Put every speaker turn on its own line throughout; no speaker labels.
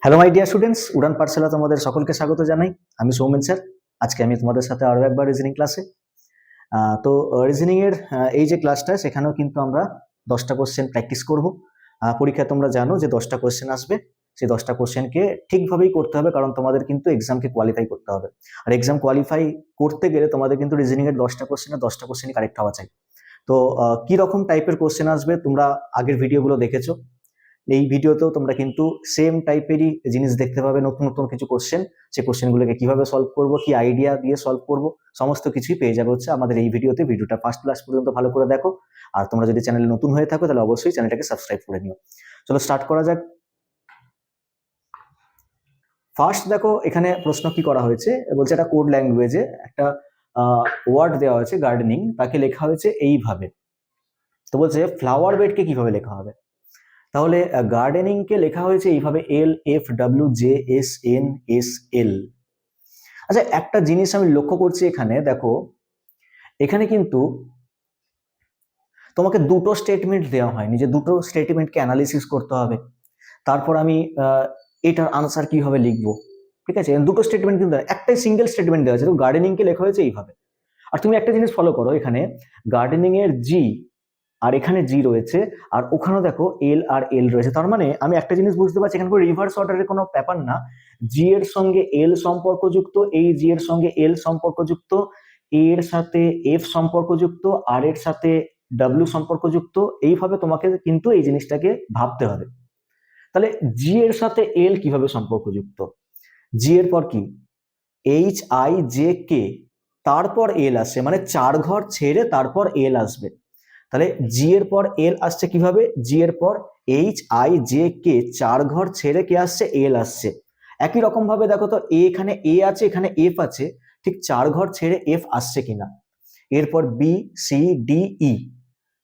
Hello my dear students, উড়ান পাঠশালা তোমাদের সকলকে স্বাগত জানাই। আমি সৌমেন স্যার। আজকে আমি তোমাদের সাথে আরো একবার রিজনিং ক্লাসে। তো রিজনিং এর এই যে ক্লাসটা, সেখানেও কিন্তু আমরা 10টা কোশ্চেন প্র্যাকটিস করব। পরীক্ষায় তোমরা জানো যে 10টা কোশ্চেন আসবে। সেই 10টা কোশ্চেনকে ঠিকভাবেই করতে হবে, কারণ তোমাদের কিন্তু এক্সামকে কোয়ালিফাই করতে হবে। আর এক্সাম কোয়ালিফাই করতে গেলে তোমাদের কিন্তু রিজনিং এর 10টা কোশ্চেনের 10টা কোশ্চেনই কারেক্ট হওয়া চাই। তো কি রকম টাইপের কোশ্চেন আসবে তোমরা আগের ভিডিওগুলো দেখেছো। এই ভিডিওতেও তোমরা কিন্তু সেম টাইপেরই জিনিস দেখতে পাবে, নতুন নতুন কিছু কোশ্চেন। সেই কোশ্চেনগুলোকে কিভাবে সলভ করব, কি আইডিয়া দিয়ে সলভ করব, সমস্ত কিছুই পেয়ে যাবে হচ্ছে আমাদের এই ভিডিওতে। ভিডিওটা ফার্স্ট ক্লাস পর্যন্ত ভালো করে দেখো। আর তোমরা যদি চ্যানেলে নতুন হয়ে থাকো তাহলে অবশ্যই চ্যানেলটাকে সাবস্ক্রাইব করে নিও। চলো স্টার্ট করা যাক। ফার্স্ট দেখো এখানে প্রশ্ন কি করা হয়েছে, বলছে একটা কোড ল্যাঙ্গুয়েজে একটা ওয়ার্ড দেওয়া হয়েছে গার্ডেনিং, তাকে লেখা হয়েছে এইভাবে। তো বলছে ফ্লাওয়ার বেডকে কিভাবে লেখা হবে। তাহলে গার্ডেনিং কে লেখা হয়েছে এইভাবে, LFWJSNSL। আচ্ছা, একটা জিনিস আমি লক্ষ্য করছি এখানে, দেখো এখানে কিন্তু তোমাকে দুটো স্টেটমেন্ট দেওয়া হয়নি, যে দুটো স্টেটমেন্টকে অ্যানালিসিস করতে হবে, তারপর আমি এটার আনসার কিভাবে লিখবো। ঠিক আছে, দুটো স্টেটমেন্ট কিন্তু একটাই সিঙ্গেল স্টেটমেন্ট দেওয়া আছে। তো গার্ডেনিং কে লেখা হয়েছে এইভাবে। আর তুমি একটা জিনিস ফলো করো, এখানে গার্ডেনিং এর জি আর এখানে জি রয়েছে, আর ওখানেও দেখো এল আর এল রয়েছে। তার মানে আমি একটা জিনিস বুঝতে পারছি, এখানে রিভার্স অর্ডারের কোনো ব্যাপার না। জি এর সঙ্গে এল সম্পর্কযুক্ত, এই জি এর সঙ্গে এল সম্পর্কযুক্ত, এ এর সাথে এফ সম্পর্কযুক্ত, আর এর সাথে ডাব্লিউ সম্পর্কযুক্ত। এইভাবে তোমাকে কিন্তু এই জিনিসটাকে ভাবতে হবে। তাহলে জি এর সাথে এল কিভাবে সম্পর্কযুক্ত? জি এর পর কি? HIJK, তারপর এল আসছে, মানে 4 ঘর ছেড়ে তারপর এল আসবে। তাহলে জি এর পর এল আসছে কিভাবে? জি এর পর HIJK, 4 ঘর ছেড়ে কে আসছে? এল আসছে। একই রকম ভাবে দেখো তো, এখানে এ আছে, এখানে এফ আছে, ঠিক 4 ঘর ছেড়ে এফ আসছে কিনা। এরপর BCDE,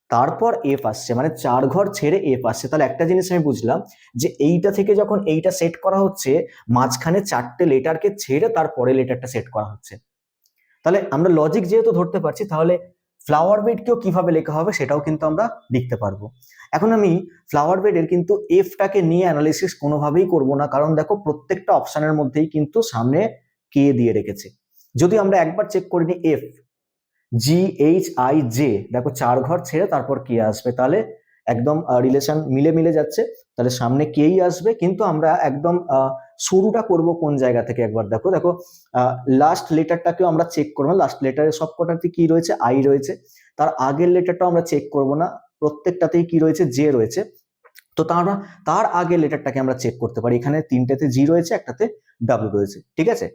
তারপর এফ আসছে, মানে 4 ঘর ছেড়ে এফ আসছে। তাহলে একটা জিনিস আমি বুঝলাম, যে এইটা থেকে যখন এইটা সেট করা হচ্ছে, মাঝখানে 4টে লেটারকে ছেড়ে তারপরে লেটারটা সেট করা হচ্ছে। তাহলে আমরা লজিক যেহেতু ধরতে পারছি, তাহলে ফ্লাওয়ার বেডকেও কিভাবে লেখা হবে সেটাও কিন্তু আমরা লিখতে পারবো। এখন আমি ফ্লাওয়ার বেডের কিন্তু এফটাকে নিয়ে অ্যানালিসিস কোনোভাবেই করব না, কারণ দেখো প্রত্যেকটা অপশনের মধ্যেই কিন্তু সামনে কে দিয়ে রেখেছে। যদি আমরা একবার চেক করে নিই, FGHIJ, দেখো 4 ঘর ছেড়ে তারপর কে আসবে, তাহলে একদম রিলেশন মিলে মিলে যাচ্ছে। তাহলে সামনে কেই আসবে, কিন্তু আমরা একদম শুরুটা করব কোন জায়গা থেকে একবার দেখো। দেখো লাস্ট লেটারটাকেও আমরা চেক করবো। লাস্ট লেটারে সবকটাতে কি রয়েছে? আই রয়েছে। তার আগের লেটারটাও আমরা চেক করব না, প্রত্যেকটাতেই কি রয়েছে? জে রয়েছে। তো তার আগের লেটারটাকে আমরা চেক করতে পারি। এখানে 3টেতে জি রয়েছে, একটাতে ডাব্লিউ রয়েছে। ঠিক আছে,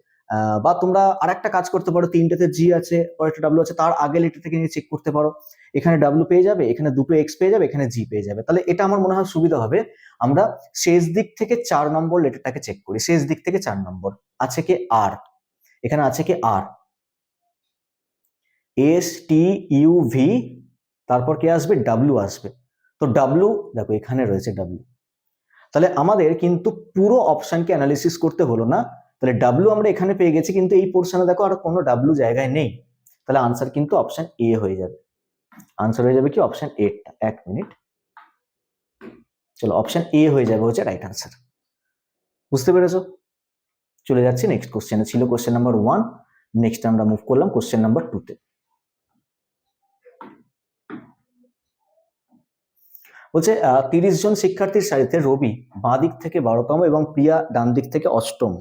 বা তোমরা আর একটা কাজ করতে পারো, 3টেতে জি আছে, পরেরটা ডাব্লিউ আছে, তার আগের লেটার থেকে নিয়ে চেক করতে পারো। এখানে ডাব্লিউ পেয়ে যাবে, এখানে দুটো এক্স পেয়ে যাবে, এখানে জি পেয়ে যাবে। তাহলে এটা আমার মনে হয় সুবিধা হবে। আমরা শেষ দিক থেকে 4 নম্বর লেটারটাকে চেক করি। শেষ দিক থেকে 4 নম্বর আছে কি? আর। এখানে আছে কি? আর। STUV, তারপর কে আসবে? ডাব্লিউ আসবে। তো ডাব্লিউ দেখো এখানে রয়েছে ডাব্লিউ। তাহলে আমাদের কিন্তু পুরো অপশনকে অ্যানালিসিস করতে হলো না। তাহলে ডাব্লিউ আমরা এখানে পেয়ে গেছি, কিন্তু এই পোর্শনে দেখো আর কোনো ডাব্লিউ জায়গায় নেই। তাহলে আনসার কিন্তু অপশন এ হয়ে যাবে। আনসার হয়ে যাবে কি? Option A. এক মিনিট, চলো অপশন এ হয়ে যাবে হচ্ছে রাইট আনসার। বুঝতে পেরেছো? চলে যাচ্ছি নেক্সট কোশ্চেনে। ছিল কোশ্চেন নাম্বার 1, নেক্সট আমরা মুভ করলাম কোশ্চেন নাম্বার 2 তে। বলছে 30 জন শিক্ষার্থীর সারিতে রবি বাঁ দিক থেকে 12তম এবং প্রিয়া ডান দিক থেকে 8ম।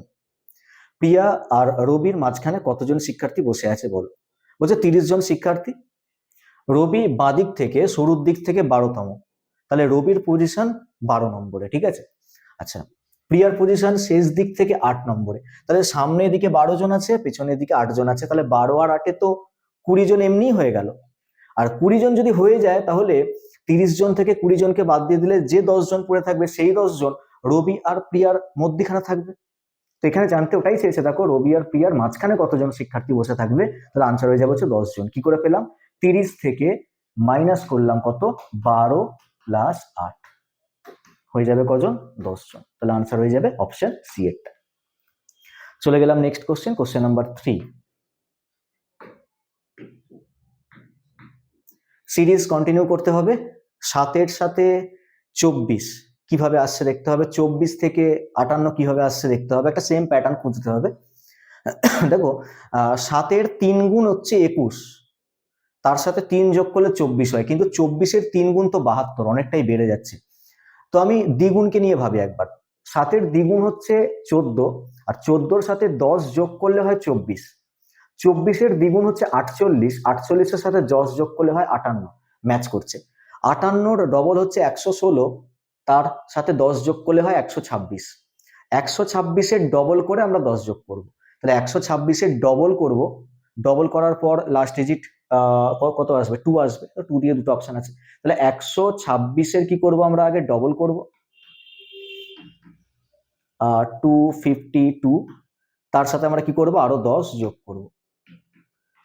প্রিয়া আর রবির মাঝখানে কতজন শিক্ষার্থী বসে আছে বল। বলছে 30 জন শিক্ষার্থী, রবি বাদিক থেকে শুরুর দিক থেকে 12তম, তাহলে রবির পজিশন 12 নম্বরে। ঠিক আছে, আচ্ছা প্রিয়ার পজিশন শেষ দিক থেকে 8 নম্বরে। তাহলে সামনের দিকে 12 জন আছে, পেছনের দিকে 8 জন আছে, তাহলে 12 আর 8-এ তো 20 জন এমনি হয়ে গেল। আর 20 জন যদি হয়ে যায়, তাহলে 30 জন থেকে 20 জনকে বাদ দিয়ে দিলে যে 10 জন পড়ে থাকবে, সেই 10 জন রবি আর প্রিয়ার মধ্যখানে থাকবে। তো এখানে জানতে ওটাই চেয়েছে, দেখো রবি আর প্রিয়ার মাঝখানে কতজন শিক্ষার্থী বসে থাকবে। তাহলে আনসার হয়ে যাবে হচ্ছে 10 জন। কি করে পেলাম? 30 থেকে মাইনাস করলাম কত? 12 প্লাস 8, হয়ে যাবে কজন? 10 জন। তাহলে আনসার হয়ে যাবে অপশন সি এরটা। চলে গেলাম next question, question number 3। Series continue করতে হবে। 7 এর সাথে 24 কিভাবে আসছে দেখতে হবে, 24 থেকে 58 কিভাবে আসছে দেখতে হবে, একটা সেম প্যাটার্ন খুঁজতে হবে। দেখো 7-এর 3 গুণ হচ্ছে 21, তার সাথে 3 যোগ করলে 24 হয়, কিন্তু 24-এর 3 গুণ তো 72, অনেকটাই বেড়ে যাচ্ছে। তো আমি দ্বিগুণকে নিয়ে ভাবি একবার। 7-এর দ্বিগুণ হচ্ছে 14, আর 14-র সাথে 10 যোগ করলে হয় 24। 24-এর দ্বিগুণ হচ্ছে 48, 48-এর সাথে 10 যোগ করলে হয় 58, ম্যাচ করছে। 58-র ডবল হচ্ছে 116, তার সাথে 10 যোগ করলে হয় 126। 126-এর ডবল করে আমরা 10 যোগ করব, তাহলে 126-এর ডবল করব, ডবল করার পর লাস্ট ডিজিট কত আসবে, 2 আসবে, তো 2 দিয়ে দুটো অপশন আছে, তাহলে 126-এর কি করব আমরা, আগে ডবল করব, 252, তার সাথে আমরা কি করব, আরো 10 যোগ করব,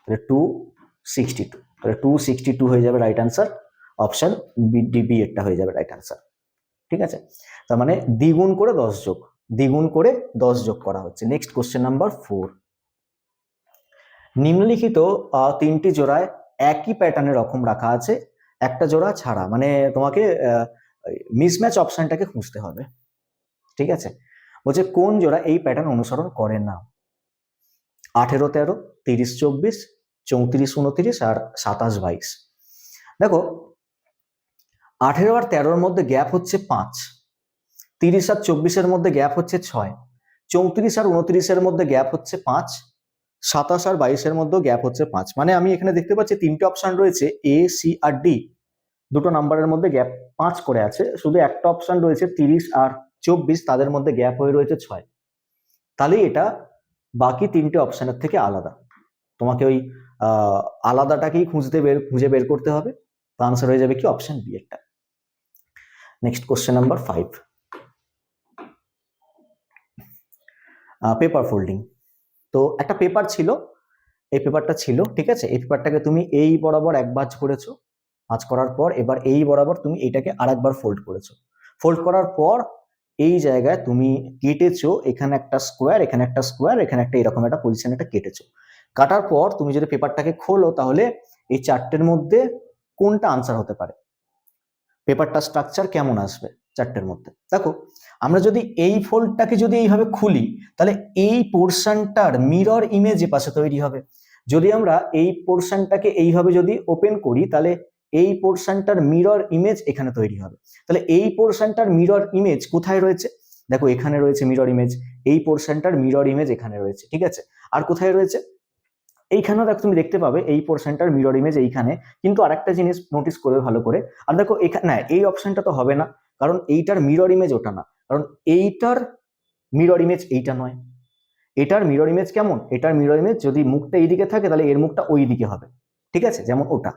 তাহলে 262, তাহলে 262 হয়ে যাবে রাইট আনসার, অপশন বি এরটা হয়ে যাবে রাইট আনসার। ঠিক আছে, তার মানে দ্বিগুণ করে 10 যোগ, দ্বিগুণ করে 10 যোগ করা হচ্ছে। নেক্সট কোশ্চেন নাম্বার 4, নিম্নলিখিত 3টি জোড়ায় একই প্যাটার্নের রকম রাখা আছে, একটা জোড়া ছাড়া, মানে তোমাকে মিসম্যাচ অপশনটাকে খুঁজতে হবে। ঠিক আছে, বলছে কোন জোড়া এই প্যাটার্ন অনুসরণ করে না, 18-13, 30-24, 34-29 আর 27-22। দেখো 18 আর 13-র মধ্যে গ্যাপ হচ্ছে 5, 30 আর 24-এর মধ্যে গ্যাপ হচ্ছে 6, 34 আর 29-এর মধ্যে গ্যাপ হচ্ছে 5, 27 আর 22-এর মধ্যেও গ্যাপ হচ্ছে 5। মানে আমি এখানে দেখতে পাচ্ছি 3টে অপশন রয়েছে, এ, সি আর ডি, দুটো নাম্বারের মধ্যে গ্যাপ 5 করে আছে, শুধু একটা অপশন রয়েছে 30 আর 24, তাদের মধ্যে গ্যাপ হয়ে রয়েছে 6। তাহলে এটা বাকি 3টে অপশনের থেকে আলাদা, তোমাকে ওই আলাদাটাকেই খুঁজে বের করতে হবে। তো আনসার হয়ে যাবে কি, অপশন বি একটা। Next question number 5, paper folding. তো একটা পেপার ছিল, এই পেপারটা ছিল, ঠিক আছে, এই পেপারটাকে তুমি এই বরাবর এক ভাঁজ করেছো, ভাঁজ করার পর এবার এই বরাবর তুমি এইটাকে আরেকবার ফোল্ড করেছো, ফোল্ড করার পর এই জায়গায় তুমি কেটেছো, এখানে একটা স্কোয়ার, এখানে একটা স্কোয়ার, এখানে একটা এরকম একটা পজিশন একটা কেটেছো। কাটার পর তুমি যদি পেপারটাকে খোলো, তাহলে এই 4টের মধ্যে কোনটা আনসার হতে পারে, পেপারটা স্ট্রাকচার কেমন আসবে 4টের মধ্যে। দেখো আমরা যদি এই ফোল্ডটাকে যদি এইভাবে খুলি, তাহলে এই পোর্শনটার মিরর ইমেজ এ পাশে তৈরি হবে। যদি আমরা এই পোর্শনটাকে এইভাবে যদি ওপেন করি, তাহলে এই পোর্শনটার মিরর ইমেজ এখানে তৈরি হবে। তাহলে এই পোর্শনটার মিরর ইমেজ কোথায় রয়েছে, দেখো এখানে রয়েছে মিরর ইমেজ, এই পোর্শনটার মিরর ইমেজ এখানে রয়েছে, ঠিক আছে। আর কোথায় রয়েছে, এইখানেও দেখো তুমি দেখতে পাবে এই পোর্শনটার মিরর ইমেজ এইখানে। কিন্তু আরেকটা জিনিস নোটিস করবে ভালো করে, আর দেখো এখানে না, এই অপশনটা তো হবে না, কারণ এইটার মিরর ইমেজ ওটা না, কারণ এইটার মিরর ইমেজ এইটা নয়। এটার মিরর ইমেজ কেমন, এটার মিরর ইমেজ যদি মুখটা এইদিকে থাকে, তাহলে এর মুখটা ওই দিকে হবে, ঠিক আছে, যেমন ওটা।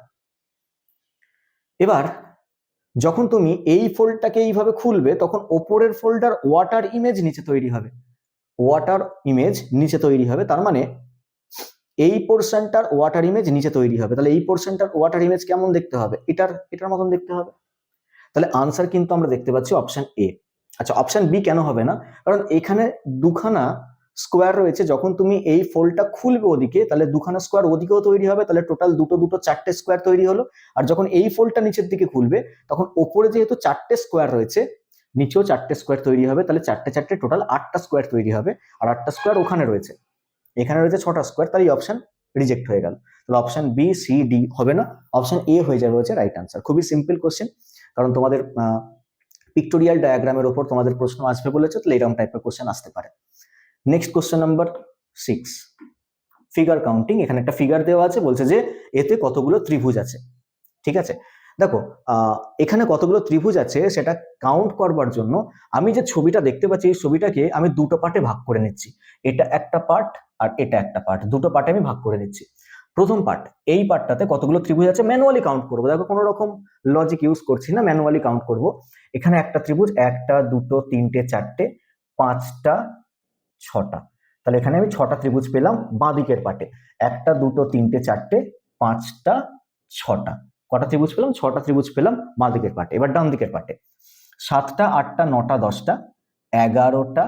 এবার যখন তুমি এই ফোল্ডটাকে এইভাবে খুলবে, তখন ওপরের ফোল্ডার ওয়াটার ইমেজ নিচে তৈরি হবে, ওয়াটার ইমেজ নিচে তৈরি হবে, তার মানে এই পোর্শনটার ওয়াটার ইমেজ নিচে তৈরি হবে। তাহলে এই পোর্শনটার ওয়াটার ইমেজ কেমন দেখতে হবে, এটার মতন দেখতে হবে। তাহলে আনসার কিন্তু আমরা দেখতে পাচ্ছি অপশন এ। আচ্ছা, অপশন বি কেন হবে না, কারণ এখানে দুখানা স্কোয়ার রয়েছে, যখন তুমি এই ফোল্ডটা খুলবে ওদিকে, তাহলে দুখানা স্কোয়ার ওদিকেও তৈরি হবে, তাহলে টোটাল দুটো 4টে স্কোয়ার তৈরি হলো। আর যখন এই ফোল্ডটা নিচের দিকে খুলবে, তখন ওপরে যেহেতু 4টে স্কোয়ার রয়েছে, নিচেও 4টে স্কোয়ার তৈরি হবে, তাহলে 4টে টোটাল 8টা স্কোয়ার তৈরি হবে। আর 8টা স্কোয়ার ওখানে রয়েছে, এখানে রয়েছে 6টা স্কোয়ার, তাই অপশন রিজেক্ট হয়ে গেল। তাহলে অপশন বি, সি, ডি হবে না, অপশন এ হয়ে যাবে হচ্ছে রাইট আনসার। খুবই সিম্পল কোশ্চেন, কারণ তোমাদের পিক্টোরিয়াল ডায়াগ্রামের উপর তোমাদের প্রশ্ন আসবে বলেছে, তাহলে এরকম টাইপের কোশ্চেন আসতে পারে। Next question number 6, figure counting. এখানে একটা ফিগার দেওয়া আছে, বলছে যে এতে কতগুলো ত্রিভুজ আছে। ঠিক আছে, দেখো এখানে কতগুলো ত্রিভুজ আছে সেটা কাউন্ট করবার জন্য আমি যে ছবিটা দেখতে পাচ্ছি, এই ছবিটাকে আমি দুটো পার্টে ভাগ করে নিচ্ছি, এটা একটা পার্ট আর এটা একটা পার্ট, দুটো পার্টে আমি ভাগ করে নিচ্ছি। প্রথম পার্ট, এই পার্টটাতে কতগুলো ত্রিভুজ আছে ম্যানুয়ালি কাউন্ট করবো, দেখো কোনো রকম লজিক ইউজ করছি না, ম্যানুয়ালি কাউন্ট করব। এখানে একটা ত্রিভুজ, 1টা 2টো 3টে 4টে 5টা 6টা, তাহলে এখানে আমি 6টা ত্রিভুজ পেলাম বাঁ দিকের পার্টে, 1টা 2টো 3টে 4টে 5টা 6টা, কটা ত্রিভুজ পেলাম, 6টা ত্রিভুজ পেলাম বাঁ দিকের পার্টে। এবার ডান দিকের পার্টে 7টা 8টা 9টা 10টা 11টা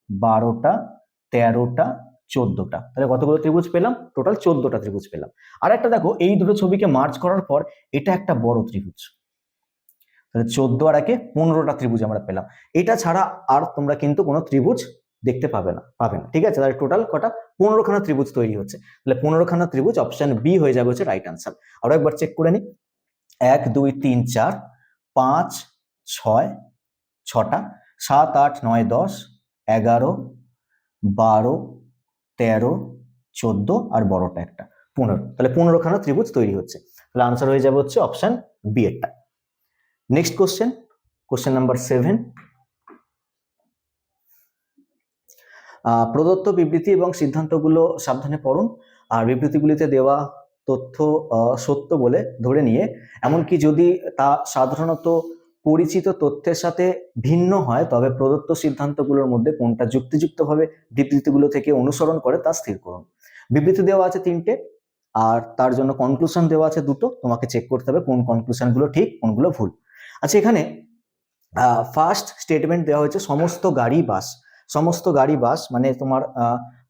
12টা 13টা 14টা, তাহলে কতগুলো ত্রিভুজ পেলাম, টোটাল 14টা ত্রিভুজ পেলাম। আর একটা দেখো, এই দুটো ছবিকে মার্জ করার পর এটা একটা বড় ত্রিভুজ, তাহলে 14 আর একে 15টা ত্রিভুজ আমরা পেলাম। এটা ছাড়া আর তোমরা কিন্তু কোনো ত্রিভুজ দেখতে পাবে না, ঠিক আছে? তাহলে টোটাল কটা 15খানা ত্রিভুজ তৈরি হচ্ছে। তাহলে 15খানা ত্রিভুজ, অপশন বি হয়ে যাবে হচ্ছে রাইট আনসার। আরো একবার চেক করে নি, 1 2 3 4 5 6 6টা, 7 8 9 10 11 12 13 14 আর বড়টা একটা 15। তাহলে 15খানা ত্রিভুজ তৈরি হচ্ছে। তাহলে আনসার হয়ে যাবে হচ্ছে অপশন বি এরটা। Next question number 7। প্রদত্ত বিবৃতি এবং সিদ্ধান্তগুলো সাবধানে পড়ুন। আর বিবৃতিগুলিতে দেওয়া তথ্য সত্য বলে ধরে নিয়ে, এমনকি যদি তা সাধারণত পরিচিত তথ্যের সাথে ভিন্ন হয়, তবে প্রদত্ত সিদ্ধান্তগুলোর মধ্যে কোনটা যুক্তিযুক্তভাবে বিবৃতিগুলো থেকে অনুসরণ করে তা স্থির করুন। বিবৃতি দেওয়া আছে 3টে, আর তার জন্য কনক্লুশন দেওয়া আছে 2টো। তোমাকে চেক করতে হবে কোন কনক্লুশনগুলো ঠিক, কোনগুলো ভুল। আচ্ছা, এখানে ফার্স্ট স্টেটমেন্ট দেওয়া হয়েছে সমস্ত গাড়ি বাস। সমস্ত গাড়ি বাস মানে তোমার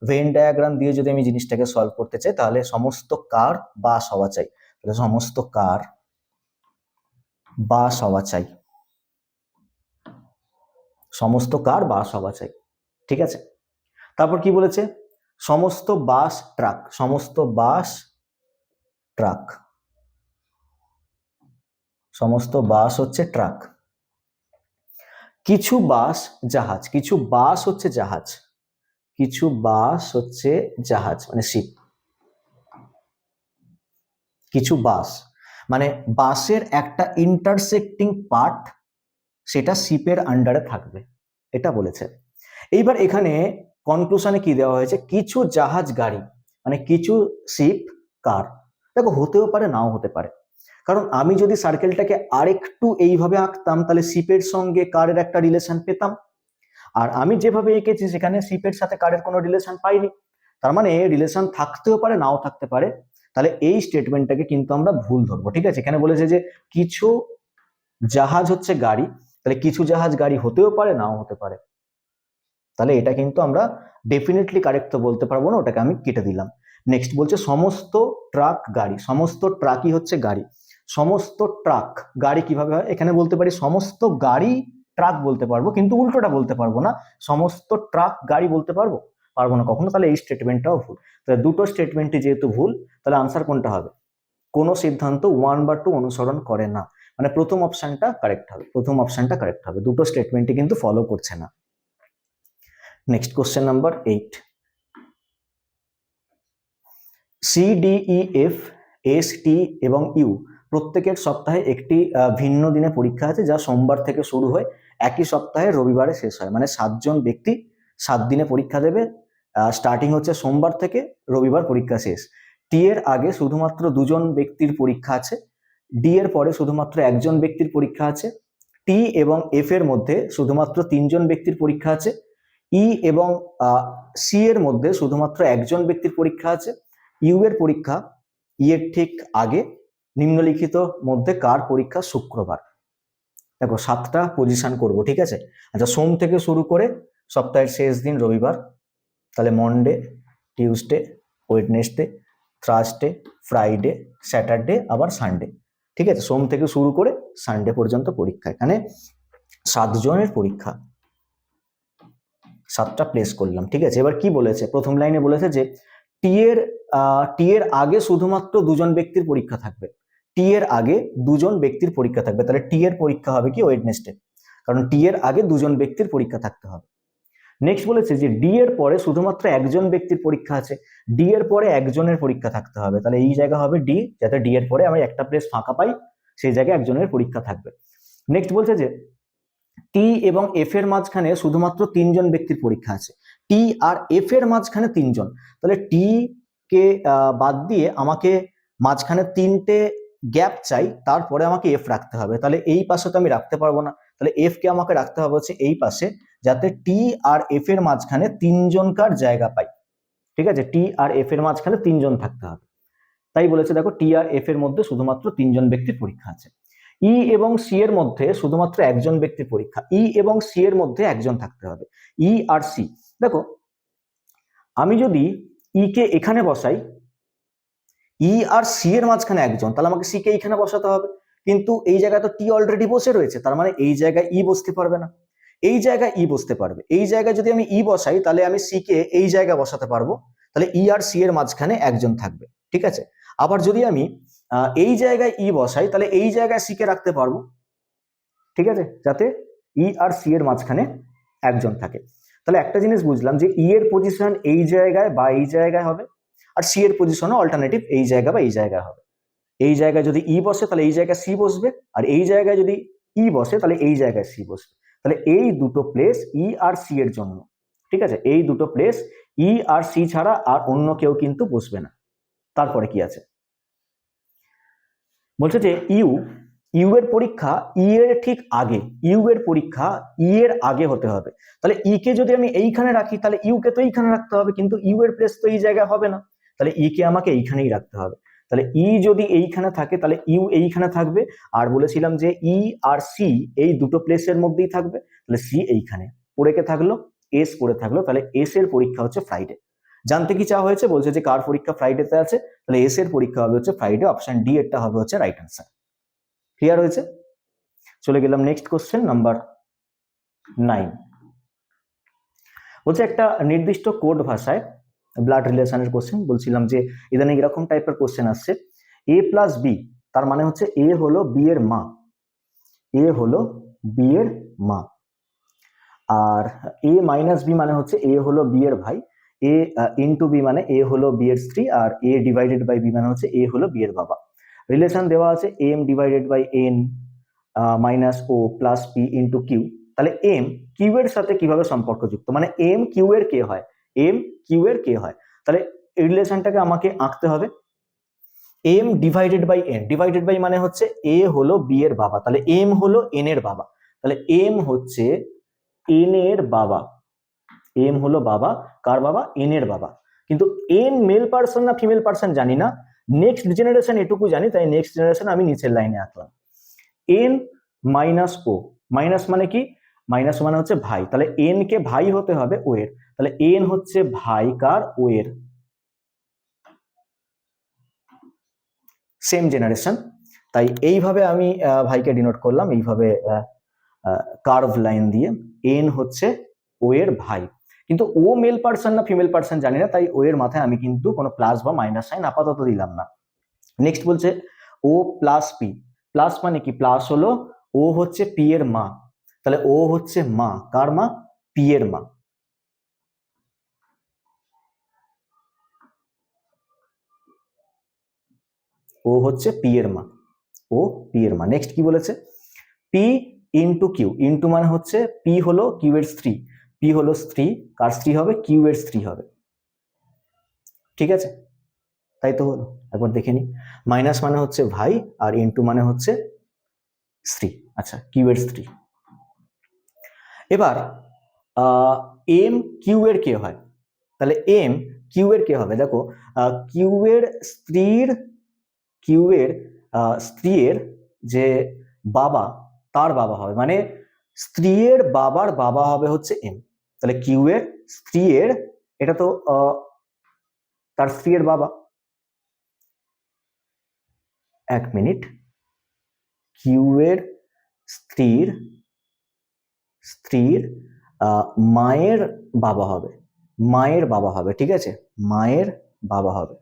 ভেন ডায়াগ্রাম দিয়ে যদি আমি জিনিসটাকে সলভ করতে চাই, তাহলে সমস্ত কার বাস হওয়া চাই। তাহলে সমস্ত কার বাস হওয়া চাই, সমস্ত কার বাস হওয়া চাই, ঠিক আছে? তারপর কি বলেছে? সমস্ত বাস ট্রাক, সমস্ত বাস ট্রাক, সমস্ত বাস হচ্ছে ট্রাক। কিছু বাস জাহাজ, কিছু বাস হচ্ছে জাহাজ, কিছু বাস হচ্ছে জাহাজ মানে শিপ। কিছু বাস মানে বাসের একটা ইন্টারসেক্টিং পার্ট, সেটা শিপের আন্ডারে থাকবে, এটা বলেছে। এইবার এখানে কনক্লুশনে কি দেওয়া হয়েছে? কিছু জাহাজ গাড়ি মানে কিছু শিপ কার। দেখো, হতেও পারে নাও হতে পারে, কারণ আমি যদি সার্কেলটাকে আরেকটু এইভাবে আঁকতাম, তাহলে শিপের সঙ্গে কারের একটা রিলেশন পেতাম। আর আমি যেভাবে এঁকেছি সেখানে শিপের সাথে কারের কোনো রিলেশন পাইনি, তার মানে রিলেশন থাকতেও পারে নাও থাকতে পারে। তাহলে এই স্টেটমেন্টটাকে কিন্তু আমরা ভুল ধরবো, ঠিক আছে? এখানে বলেছে যে কিছু জাহাজ হচ্ছে গাড়ি, তাহলে কিছু জাহাজ গাড়ি হতেও পারে নাও হতে পারে। তাহলে এটা কিন্তু আমরা ডেফিনেটলি কারেক্ট তো বলতে পারবো না, ওটাকে আমি কেটে দিলাম। নেক্সট বলছে সমস্ত ট্রাক গাড়ি, সমস্ত ট্রাকই হচ্ছে গাড়ি। সমস্ত ট্রাক গাড়ি কিভাবে হয়? এখানে বলতে পারি সমস্ত গাড়ি ট্রাক বলতে পারবো, কিন্তু উল্টোটা বলতে পারবো না, সমস্ত ট্রাক গাড়ি বলতে পারবো না কখনো। তাহলে এই স্টেটমেন্টটাও ভুল। তাহলে দুটো স্টেটমেন্টই যেহেতু ভুল, তাহলে আনসার কোনটা হবে? কোনো সিদ্ধান্ত 1 বা 2 অনুসরণ করে না, মানে প্রথম অপশনটা কারেক্ট হবে, প্রথম অপশনটা কারেক্ট হবে। দুটো স্টেটমেন্টই কিন্তু ফলো করছে না। Next question number 8। CDEF ST এবং ইউ প্রত্যেকের সপ্তাহে একটি ভিন্ন দিনে পরীক্ষা আছে, যা সোমবার থেকে শুরু হয় একই সপ্তাহে রবিবারে শেষ হয়। মানে 7জন ব্যক্তি 7 দিনে পরীক্ষা দেবে, স্টার্টিং হচ্ছে সোমবার থেকে, রবিবার পরীক্ষা শেষ। টি এর আগে শুধুমাত্র 2জন ব্যক্তির পরীক্ষা আছে, ডি এর পরে শুধুমাত্র 1জন ব্যক্তির পরীক্ষা আছে, টি এবং এফ এর মধ্যে শুধুমাত্র 3জন ব্যক্তির পরীক্ষা আছে, ই এবং সি এর মধ্যে শুধুমাত্র 1জন ব্যক্তির পরীক্ষা আছে। ইউ এর পরীক্ষা ই এর ঠিক আগে, নিম্নলিখিত মধ্যে কার পরীক্ষা শুক্রবার? দেখো 7টা পজিশন করব, ঠিক আছে? আচ্ছা, সোম থেকে শুরু করে সপ্তাহের শেষ দিন রবিবার, তাহলে Monday, Tuesday, Wednesday, Thursday, Friday, Saturday, আবার সানডে, ঠিক আছে? সোম থেকে শুরু করে সানডে পর্যন্ত পরীক্ষা। এখানে 7 জনের পরীক্ষা, 7টা প্লেস করলাম, ঠিক আছে? এবার কি বলেছে? প্রথম লাইনে বলেছে যে টি এর আগে শুধুমাত্র 2জন ব্যক্তির পরীক্ষা থাকবে, টি এর আগে 2জন ব্যক্তির পরীক্ষা থাকবে। তাহলে টি এর পরীক্ষা হবে কি? ওয়েডনেসডে, কারণ টি এর আগে 2জন ব্যক্তির পরীক্ষা থাকতে হবে। নেক্সট বলেছে যে ডি এর পরে শুধুমাত্র 1জন ব্যক্তির পরীক্ষা আছে, ডি এর পরে 1জনের পরীক্ষা থাকতে হবে। তাহলে এই জায়গা হবে ডি, যাতে ডি এর পরে আমি একটা প্লেস ফাঁকা পাই, সেই জায়গায় 1জনের পরীক্ষা থাকবে। নেক্সট বলছে যে টি এবং এফ এর মাঝখানে শুধুমাত্র 3জন ব্যক্তির পরীক্ষা আছে, টি আর এফ এর মাঝখানে 3জন। তাহলে টি কে বাদ দিয়ে আমাকে মাঝখানে 3টে গ্যাপ চাই, তারপরে আমাকে এফ রাখতে হবে। তাহলে এই পাশে তো আমি রাখতে পারবো না, তাহলে এফ কে আমাকে রাখতে হবে হচ্ছে এই পাশে, যাতে টি আর এফ এর মাঝখানে 3জনকার জায়গা পাই, ঠিক আছে? টি আর এফ এর মাঝখানে 3জন থাকতে হবে। তাই বলেছে, দেখো টি আর এফ এর মধ্যে শুধুমাত্র 3জন ব্যক্তির পরীক্ষা আছে। ই এবং সি এর মধ্যে শুধুমাত্র 1জন ব্যক্তির পরীক্ষা, ই এবং সি এর মধ্যে 1জন থাকতে হবে। ই আর সি, দেখো আমি যদি ই কে এখানে বসাই, ই আর সি এর মাঝখানে 1জন, তাহলে আমাকে সি কে এখানে বসাতে হবে, কিন্তু এই জায়গায় তো টি অলরেডি বসে রয়েছে, তার মানে এই জায়গায় ই বসতে পারবে না, এই জায়গায় ই বসতে পারবে। এই জায়গায় যদি আমি ই বসাই তাহলে আমি সি কে এই জায়গায় বসাতে পারবো, তাহলে ই আর সি এর মাঝখানে একজন থাকবে, ঠিক আছে। আবার যদি আমি এই জায়গায় ই বসাই তাহলে এই জায়গায় সি কে রাখতে পারবো, ঠিক আছে, যাতে ই আর সি এর মাঝখানে একজন থাকে। তাহলে একটা জিনিস বুঝলাম যে ই এর পজিশন এই জায়গায় বা এই জায়গায় হবে, আর সি এর পজিশনও অল্টারনেটিভ এই জায়গা বা এই জায়গায় হবে। এই জায়গায় যদি ই বসে তাহলে এই জায়গায় সি বসবে, আর এই জায়গায় যদি ই বসে তাহলে এই জায়গায় সি বসবে। তাহলে এই দুটো প্লেস ই আর সি এর জন্য, ঠিক আছে, এই দুটো প্লেস ই আর সি ছাড়া আর অন্য কেউ কিন্তু বসবে না। তারপরে কি আছে, বলছে যে ইউ এর পরীক্ষা ই এর ঠিক আগে, ইউ এর পরীক্ষা ই এর আগে হতে হবে। তাহলে ই কে যদি আমি এইখানে রাখি তাহলে ইউ কে তো এইখানে রাখতে হবে, কিন্তু ইউ এর প্লেস তো এই জায়গায় হবে না, তাহলে ই কে আমাকে এইখানেই রাখতে হবে। তাহলে ই যদি এইখানে থাকে তাহলে ইউ এইখানে থাকবে, আর বলেছিলাম যে ই আর সি এই দুটো প্লেসের মধ্যেই থাকবে, তাহলে সি এইখানে পড়ে কে থাকলো, এস পড়ে থাকলো। তাহলে এস এর পরীক্ষা হচ্ছে ফ্রাইডে। জানতে কি চাওয়া হয়েছে, বলছে যে কার পরীক্ষা ফ্রাইডেতে আছে, তাহলে এস এর পরীক্ষা হবে হচ্ছে ফ্রাইডে, অপশন ডি এরটা হবে হচ্ছে রাইট অ্যান্সার। ক্লিয়ার হয়েছে? চলে গেলাম নেক্সট কোশ্চেন নাম্বার 9। বলছে একটা নির্দিষ্ট কোড ভাষায় ব্লাড রিলেশনের কোশ্চেন, বলছিলাম যে ইদানিং এরকম টাইপের কোশ্চেন আসছে, এ প্লাস বি তার মানে হচ্ছে এ হলো বি এর মা, এ হলো বি এর মা, আর এ মাইনাস বি মানে হচ্ছে এ হলো বি এর ভাই, এ ইনটু বি মানে এ হলো বি এর স্ত্রী, আর এ ডিভাইডেড বাই বি মানে হচ্ছে এ হলো বি এর বাবা। রিলেশন দেওয়া আছে M divided by N minus O plus P into Q. তাহলে এম কিউ এর সাথে কিভাবে সম্পর্কযুক্ত, মানে এম কিউ এর কে হয়, এম কিউ এর কে হয়। তাহলে এই রিলেশনটাকে আমাকে আঁকতে হবে, M divided by N, divided by মানে হচ্ছে এ হলো বি এর বাবা, তাহলে এম হলো এন এর বাবা, তাহলে এম হচ্ছে এন এর বাবা, এম হলো বাবা, কার বাবা, এন এর বাবা। কিন্তু এন মেল পার্সন না ফিমেল পার্সন জানি না, নেক্সট জেনারেশন এটুকু জানি, তাই নেক্সট জেনারেশন আমি নিচের লাইনে আঁকলাম। এন মাইনাস ও, মাইনাস মানে কি, মাইনাস মানে হচ্ছে ভাই, তাহলে এন কে ভাই হতে হবে ও এর, তাহলে এন হচ্ছে ভাই কার, ও এর, সেম জেনারেশন। তাই এইভাবে আমি ভাইকে ডিনোট করলাম, এইভাবে কার্ভ লাইন দিয়ে, এন হচ্ছে ও এর ভাই, কিন্তু ও মেল পার্সন না ফিমেল পার্সন জানি না, তাই ও এর মাথায় আমি কিন্তু কোনো প্লাস বা মাইনাস সাইন আপাতত দিলাম না। নেক্সট বলছে ও প্লাস পি, প্লাস মানে কি, প্লাস হলো ও হচ্ছে পি এর মা, তাহলে ও হচ্ছে মা, কার মা, পি এর মা। ও হচ্ছে পি এর মা, ও পি এর মা। নেক্সট কি বলেছে, পি ইন্টু কিউ, ইন্টু মানে হচ্ছে পি হলো কিউ এর স্ত্রী, পি হলো স্ত্রী, কার স্ত্রী হবে, কিউ এর স্ত্রী হবে, ঠিক আছে, তাই তো হলো, একবার দেখে নি। মাইনাস মানে হচ্ছে ভাই, আর ইন্টু মানে হচ্ছে স্ত্রী, আচ্ছা কিউ এর স্ত্রী। এবার এম কিউ এর কে হয়, তাহলে এম কিউ এর কে হবে, দেখো কিউ এর স্ত্রীর, কিউ এর স্ত্রীর যে বাবা তার বাবা হবে, মানে স্ত্রীর বাবার বাবা হবে হচ্ছে এম, তাহলে কিউ এর স্ত্রীর, এটা তো তার স্ত্রীর বাবা, এক মিনিট, কিউ এর স্ত্রীর, স্ত্রীর মায়ের বাবা হবে, মায়ের বাবা হবে, ঠিক আছে, মায়ের বাবা হবে,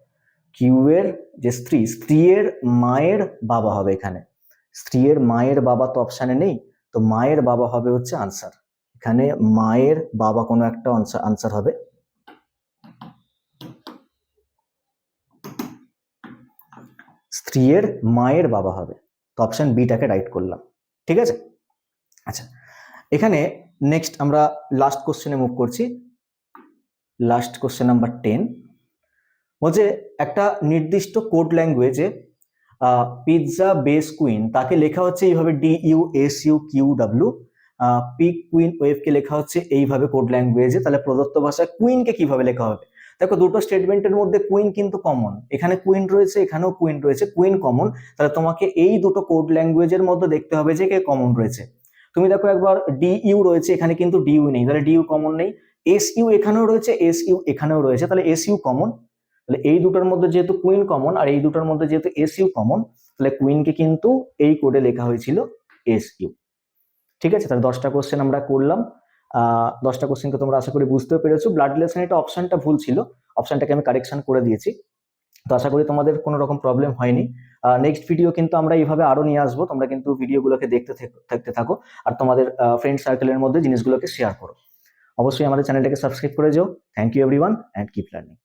কিউ এর যে স্ত্রী, স্ত্রীর মায়ের বাবা হবে, এখানে স্ত্রীর মায়ের বাবা তো অপশানে নেই, তো মায়ের বাবা হবে হচ্ছে আনসার, এখানে মায়ের বাবা কোনো একটা আনসার হবে। স্ত্রীর মায়ের বাবা হবে, তো অপশন বিটাকে রাইট করলাম, ঠিক আছে। আচ্ছা এখানে নেক্সট আমরা লাস্ট কোশ্চেনে মুভ করছি, লাস্ট কোশ্চেন নাম্বার 10। বলছে একটা নির্দিষ্ট কোড ল্যাঙ্গুয়েজে পিৎজা বেস কুইন তাকে লেখা হচ্ছে এইভাবে DUSUQW, পিক কুইন ওয়েভকে লেখা হচ্ছে এইভাবে কোড ল্যাঙ্গুয়েজে, তাহলে প্রদত্ত ভাষায় কুইনকে কিভাবে লেখা হবে। দেখো দুটো স্টেটমেন্টের মধ্যে কুইন কিন্তু কমন, এখানে কুইন রয়েছে এখানেও কুইন রয়েছে, কুইন কমন, তাহলে তোমাকে এই দুটো কোড ল্যাঙ্গুয়েজের মধ্যে দেখতে হবে যে কে কমন রয়েছে। তুমি দেখো একবার DU রয়েছে, এখানে কিন্তু DU নেই, তাহলে DU কমন নেই, SU এখানেও রয়েছে, SU এখানেও রয়েছে, তাহলে SU কমন, তাহলে এই দুটোর মধ্যে যেহেতু কুইন কমন আর এই দুটোর মধ্যে যেহেতু এস ইউ কমন, তাহলে কুইনকে কিন্তু এই কোডে লেখা হয়েছিল এস ইউ। ঠিক আছে, তাহলে 10টা কোশ্চেন আমরা করলাম। 10টা কোশ্চেনকে তোমরা আশা করি বুঝতেও পেরেছো। ব্লাড রিলেশন এটা অপশনটা ভুল ছিল, অপশনটাকে আমি কারেকশন করে দিয়েছি। তো আশা করি তোমাদের কোনো রকম প্রবলেম হয়নি। নেক্সট ভিডিও কিন্তু আমরা এইভাবে আরো নিয়ে আসবো, তোমরা কিন্তু ভিডিওগুলোকে দেখতে থাকো আর তোমাদের ফ্রেন্ড সার্কেলের মধ্যে জিনিসগুলোকে শেয়ার করো। অবশ্যই আমাদের চ্যানেলটাকে সাবস্ক্রাইব করে যাও। Thank you everyone and keep learning.